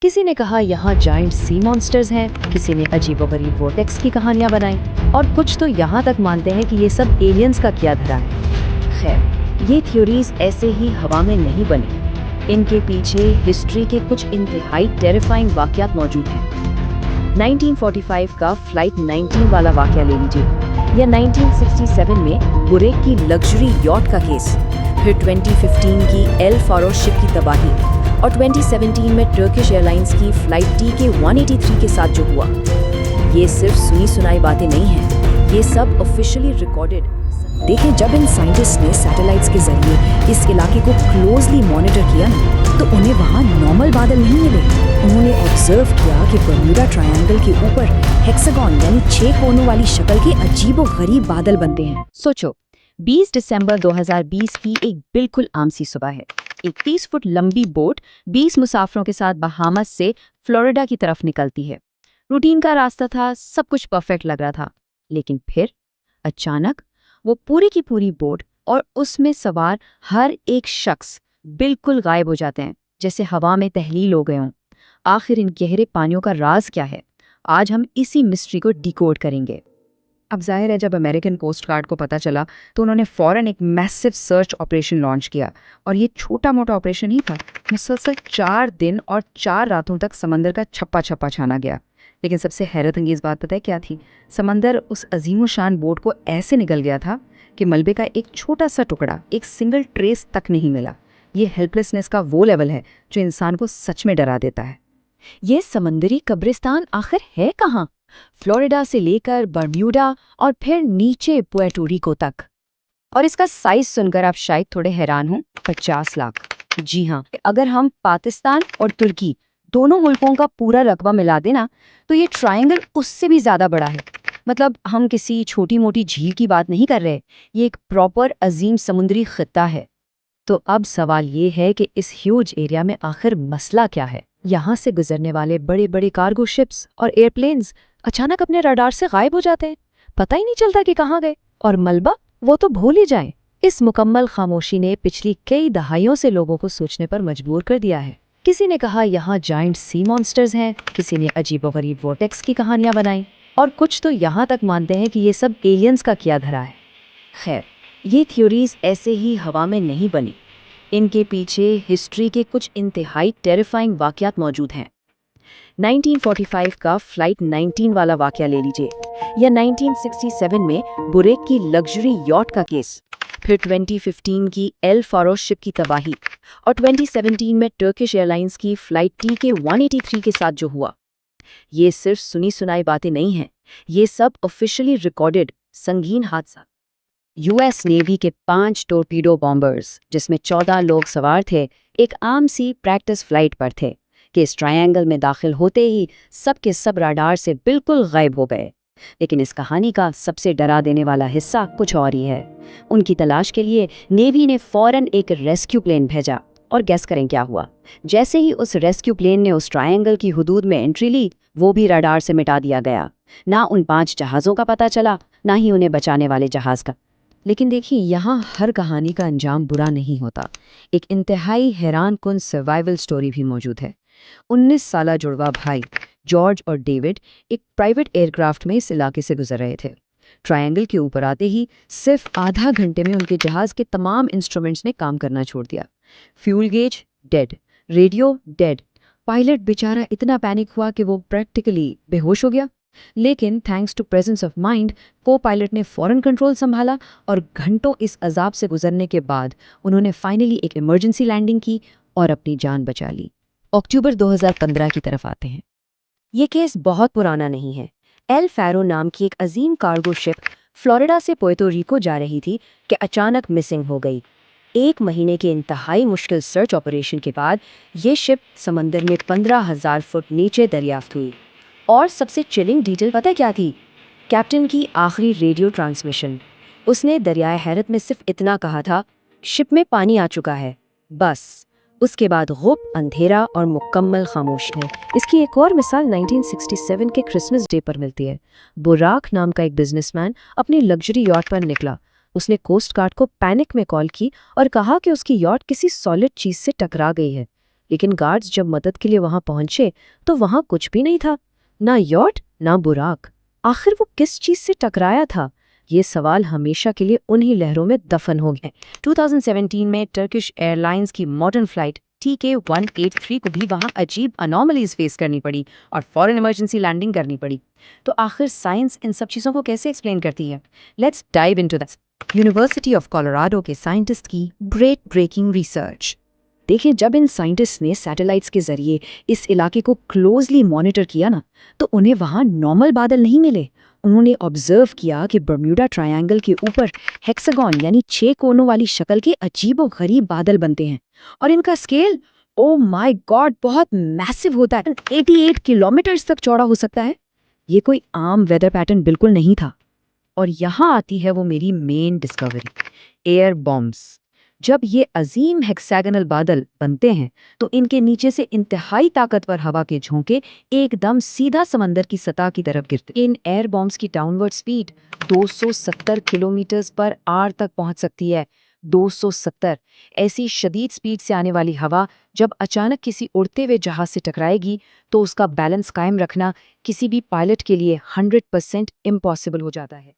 किसी ने कहा यहाँ जायंट सी मॉन्स्टर्स हैं, किसी ने अजीबोगरीब वोर्टेक्स की कहानियाँ बनाई और कुछ तो यहाँ तक मानते हैं कि ये सब एलियंस का किया धरा है। खैर, ये थ्योरीज ऐसे ही हवा में नहीं बनी। इनके पीछे हिस्ट्री के कुछ इंतहाई टेरिफाइंग वाक़यात मौजूद हैं। 1945 का फ्लाइट 19 वाला वाक़या ले लीजिए, या 1967 में बुरेक की लग्जरी यॉट का केस, फिर 2015 की एल फारो शिप की तबाही और 2017 में टर्किश एयरलाइंस की फ्लाइट TK-183 के साथ जो हुआ। ये सिर्फ सुनी सुनाई बातें नहीं हैं, ये सब ऑफिशियली रिकॉर्डेड। देखिए, जब इन साइंटिस्ट ने सैटेलाइट्स के जरिए इस इलाके को क्लोजली मॉनिटर किया ना, तो उन्हें वहाँ नॉर्मल बादल नहीं मिले। उन्होंने ऑब्जर्व किया कि बर्म्यूडा ट्रायंगल के ऊपर हेक्सागन यानी 6 कोनों वाली शक्ल के अजीबोगरीब बादल बनते हैं। सोचो, 20 दिसंबर 2020 की एक बिल्कुल आम सी सुबह है। एक 30 फुट लंबी बोट 20 मुसाफिरों के साथ बहामास से फ्लोरिडा की तरफ निकलती है। रूटीन का रास्ता था, सब कुछ परफेक्ट लग रहा था। लेकिन फिर अचानक वो पूरी की पूरी बोट और उसमें सवार हर एक शख्स बिल्कुल गायब हो जाते हैं, जैसे हवा में तहलील हो गए हों। आखिर इन गहरे पानियों का राज क्या है? आज हम इसी मिस्ट्री को डिकोड करेंगे। अब जाहिर है, जब अमेरिकन कोस्ट गार्ड को पता चला तो उन्होंने फौरन एक मैसिव सर्च ऑपरेशन लॉन्च किया। और ये छोटा मोटा ऑपरेशन ही था, मुसलसल 4 दिन और 4 रातों तक समंदर का छप्पा छप्पा छाना गया। लेकिन सबसे हैरत अंगेज़ बात पता है क्या थी? समंदर उस अजीमोशान बोट को ऐसे निगल गया था कि मलबे का एक छोटा सा टुकड़ा, एक सिंगल ट्रेस तक नहीं मिला। ये हेल्पलेसनेस का वो लेवल है जो इंसान को सच में डरा देता है। ये समंदरी कब्रिस्तान आखिर है कहाँ? फ्लोरिडा से लेकर बर्म्यूडा और फिर नीचे पुएर्टो रिको तक। और इसका साइज सुनकर आप शायद थोड़े हैरान हों, 50 लाख। जी हाँ, अगर हम पाकिस्तान और तुर्की दोनों मुल्कों का पूरा रकबा मिला देना तो ये ट्रायंगल उससे भी ज़्यादा बड़ा है। मतलब हम किसी छोटी मोटी झील की बात नहीं कर रहे, ये एक प्रॉपर अजीम समुद्री खित्ता है। तो अब सवाल ये है कि इस ह्यूज एरिया में आखिर मसला क्या है? यहाँ से गुजरने वाले बड़े बड़े कार्गो शिप्स और एयरप्लेन्स अचानक अपने रडार से गायब हो जाते हैं, पता ही नहीं चलता कि कहाँ गए। और मलबा, वो तो भूल ही जाएं। इस मुकम्मल खामोशी ने पिछली कई दहाइयों से लोगों को सोचने पर मजबूर कर दिया है। किसी ने कहा यहाँ जायंट सी मॉन्स्टर्स हैं, किसी ने अजीबोगरीब वोर्टेक्स की कहानियां बनाई और कुछ तो यहाँ तक मानते हैं कि ये सब एलियंस का किया धरा है। खैर, ये थ्योरीज ऐसे ही हवा में नहीं बनी। इनके पीछे हिस्ट्री के कुछ इंतहाई टेरिफाइंग वाक़यात मौजूद हैं। 1945 का फ्लाइट 19 वाला वाक़या ले लीजिए, या 1967 में बुरेक की लग्जरी यॉट का केस, फिर 2015 की एल फारो शिप की तबाही और 2017 में टर्किश एयरलाइंस की फ्लाइट TK-183 के साथ जो हुआ। ये सिर्फ सुनी सुनाई बातें नहीं हैं, ये सब ऑफिशियली रिकॉर्डेड संगीन हादसा। यूएस नेवी के 5 टोरपीडो बॉम्बर्स, जिसमें 14 लोग सवार थे, एक आम सी प्रैक्टिस फ्लाइट पर थे कि इस ट्रायंगल में दाखिल होते ही सब के सब राडार से बिल्कुल गायब हो गए। लेकिन इस कहानी का सबसे डरा देने वाला हिस्सा कुछ और ही है। उनकी तलाश के लिए नेवी ने फौरन एक रेस्क्यू प्लेन भेजा, और गैस करें क्या हुआ? जैसे ही उस रेस्क्यू प्लेन ने उस ट्रायंगल की हुदूद में एंट्री ली, वो भी रडार से मिटा दिया गया। ना उन 5 जहाज़ों का पता चला, ना ही उन्हें बचाने वाले जहाज़ का। लेकिन देखिए, यहाँ हर कहानी का अंजाम बुरा नहीं होता। एक इंतहाई हैरान कुन सर्वाइवल स्टोरी भी मौजूद है। 19 साला जुड़वा भाई जॉर्ज और डेविड एक प्राइवेट एयरक्राफ्ट में इस इलाके से गुजर रहे थे। ट्रायंगल के ऊपर आते ही सिर्फ आधा घंटे में उनके जहाज़ के तमाम इंस्ट्रूमेंट्स ने काम करना छोड़ दिया। Fuel gauge dead, radio dead. Pilot बेचारा इतना पैनिक हुआ कि वो प्रैक्टिकली बेहोश हो गया। लेकिन thanks to presence of mind, copilot ने फौरन कंट्रोल संभाला और घंटों इस अजाब से गुजरने के बाद उन्होंने फाइनली एक इमरजेंसी लैंडिंग की और अपनी जान बचा ली। अक्टूबर 2015 की तरफ आते हैं। ये केस बहुत पुराना नहीं है। एल फैरो नाम की एक अजीम कार्गो शिप फ्लोरिडा से पुएर्टो रिको जा रही थी कि अचानक मिसिंग हो गई। 1 महीने के इंतहाई मुश्किल सर्च ऑपरेशन के बाद ये शिप समंदर में 15,000 फुट नीचे दरियाफ्त हुई। और सबसे चिलिंग डिटेल पता है क्या थी? कैप्टन की आखिरी रेडियो ट्रांसमिशन। उसने दरियाए हैरत में सिर्फ इतना कहा था, शिप में पानी आ चुका है, बस। उसके बाद गुप्त अंधेरा और मुकम्मल खामोशी है। इसकी एक और मिसाल 1967 के क्रिसमस डे पर मिलती है। बुराक नाम का एक बिजनेसमैन अपनी लग्जरी यॉट पर निकला। उसने कोस्ट गार्ड को पैनिक में कॉल की और कहा कि उसकी यॉट किसी सॉलिड चीज से टकरा गई है। لیکن گارڈز جب مدد کے لیے وہاں پہنچے تو وہاں کچھ بھی نہیں تھا، نہ یاٹ نہ براق۔ آخر وہ کس چیز سے ٹکرایا تھا؟ یہ سوال ہمیشہ کے لیے انہی لہروں میں دفن ہو گئے۔ 2017 میں ٹرکش ایئر لائنز کی ماڈرن فلائٹ TK-183 کو بھی وہاں عجیب انوملیز فیس کرنی پڑی اور فوراً ایمرجنسی لینڈنگ کرنی پڑی۔ تو آخر سائنس ان سب چیزوں کو کیسے ایکسپلین کرتی ہے؟ Let's dive into this. University of Colorado کے سائنٹسٹ کی بریک بریکنگ ریسرچ۔ دیکھیں، جب ان سائنٹسٹ نے سیٹلائٹس کے ذریعے اس علاقے کو کلوزلی مانیٹر کیا نا، تو انہیں وہاں نارمل بادل نہیں ملے۔ انہوں نے آبزرو کیا کہ برمیوڈا ٹرائنگل کے اوپر ہیکساگون یعنی 6 کونوں والی شکل کے عجیب و غریب بادل بنتے ہیں، اور ان کا اسکیل، او مائی گاڈ، بہت میسو ہوتا ہے، 88 کلومیٹرز تک چوڑا ہو سکتا ہے۔ یہ کوئی عام ویدر پیٹرن بالکل نہیں تھا۔ اور یہاں آتی ہے وہ میری مین ڈسکوری، ایئر بامبس۔ جب یہ عظیم ہیکساگنل بادل بنتے ہیں تو ان کے نیچے سے انتہائی طاقتور ہوا کے جھونکے ایک دم سیدھا سمندر کی سطح کی طرف گرتے۔ ان ایئر بامبس کی ڈاؤن ورڈ سپیڈ 270 کلومیٹرز پر آور تک پہنچ سکتی ہے۔ 270! ایسی شدید سپیڈ سے آنے والی ہوا جب اچانک کسی اڑتے ہوئے جہاز سے ٹکرائے گی تو اس کا بیلنس قائم رکھنا کسی بھی پائلٹ کے لیے 100% امپاسبل ہو جاتا ہے۔